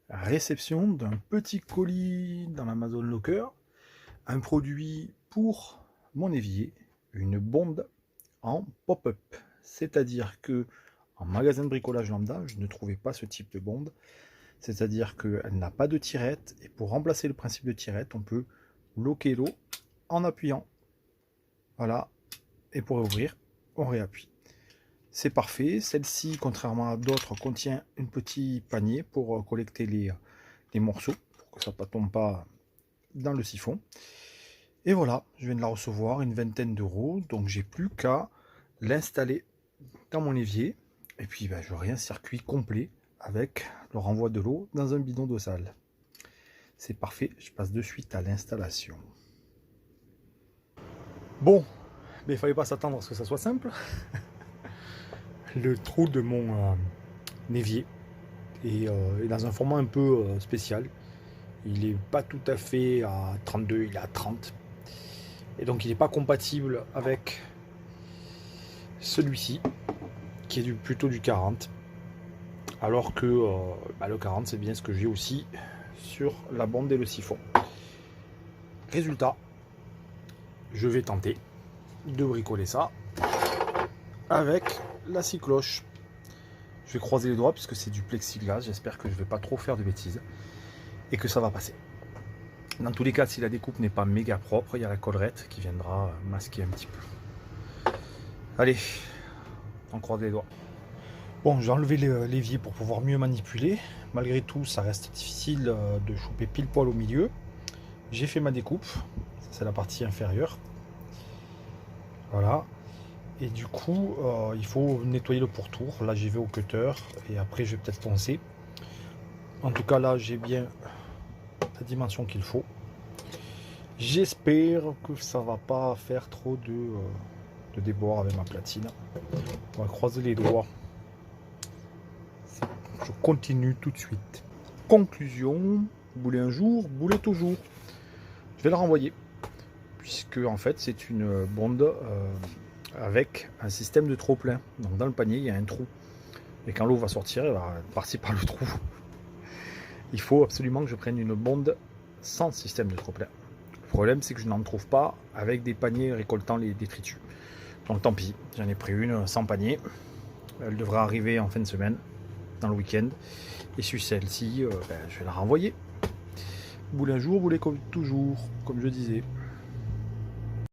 Réception d'un petit colis dans l'Amazon Locker, un produit pour mon évier, une bonde en pop-up. C'est-à-dire que en magasin de bricolage lambda, je ne trouvais pas ce type de bonde. C'est-à-dire qu'elle n'a pas de tirette et pour remplacer le principe de tirette, on peut bloquer l'eau en appuyant. Voilà, et pour ouvrir, on réappuie. C'est parfait. Celle-ci, contrairement à d'autres, contient un petit panier pour collecter les morceaux, pour que ça ne tombe pas dans le siphon. Et voilà, je viens de la recevoir, une vingtaine d'euros. Donc j'ai plus qu'à l'installer dans mon évier. Et puis j'aurai un circuit complet avec le renvoi de l'eau dans un bidon d'eau sale. C'est parfait, je passe de suite à l'installation. Bon, mais il fallait pas s'attendre à ce que ça soit simple. Le trou de mon évier est dans un format un peu spécial. Il n'est pas tout à fait à 32, il est à 30. Et donc il n'est pas compatible avec celui-ci, qui est plutôt du 40. Alors que le 40, c'est bien ce que j'ai aussi sur la bande et le siphon. Résultat, je vais tenter de bricoler ça avec la scie cloche. Je vais croiser les doigts puisque c'est du plexiglas. J'espère que je ne vais pas trop faire de bêtises et que ça va passer. Dans tous les cas, si la découpe n'est pas méga propre, il y a la collerette qui viendra masquer un petit peu. Allez, on croise les doigts. Bon, j'ai enlevé l'évier pour pouvoir mieux manipuler. Malgré tout, ça reste difficile de choper pile poil au milieu. J'ai fait ma découpe. C'est la partie inférieure. Voilà. Et du coup, il faut nettoyer le pourtour. Là, j'y vais au cutter. Et après, je vais peut-être poncer. En tout cas, là, j'ai bien la dimension qu'il faut. J'espère que ça va pas faire trop de déboires avec ma platine. On va croiser les doigts. Je continue tout de suite. Conclusion, bouler un jour, bouler toujours. Je vais la renvoyer. Puisque en fait c'est une bonde avec un système de trop plein. Donc dans le panier il y a un trou. Et quand l'eau va sortir, elle va passer par le trou. Il faut absolument que je prenne une bonde sans système de trop plein. Le problème c'est que je n'en trouve pas avec des paniers récoltant les détritus. Donc tant pis, j'en ai pris une sans panier. Elle devrait arriver en fin de semaine, dans le week-end. Et sur celle-ci, je vais la renvoyer. Bouler un jour, bouler comme toujours, comme je disais.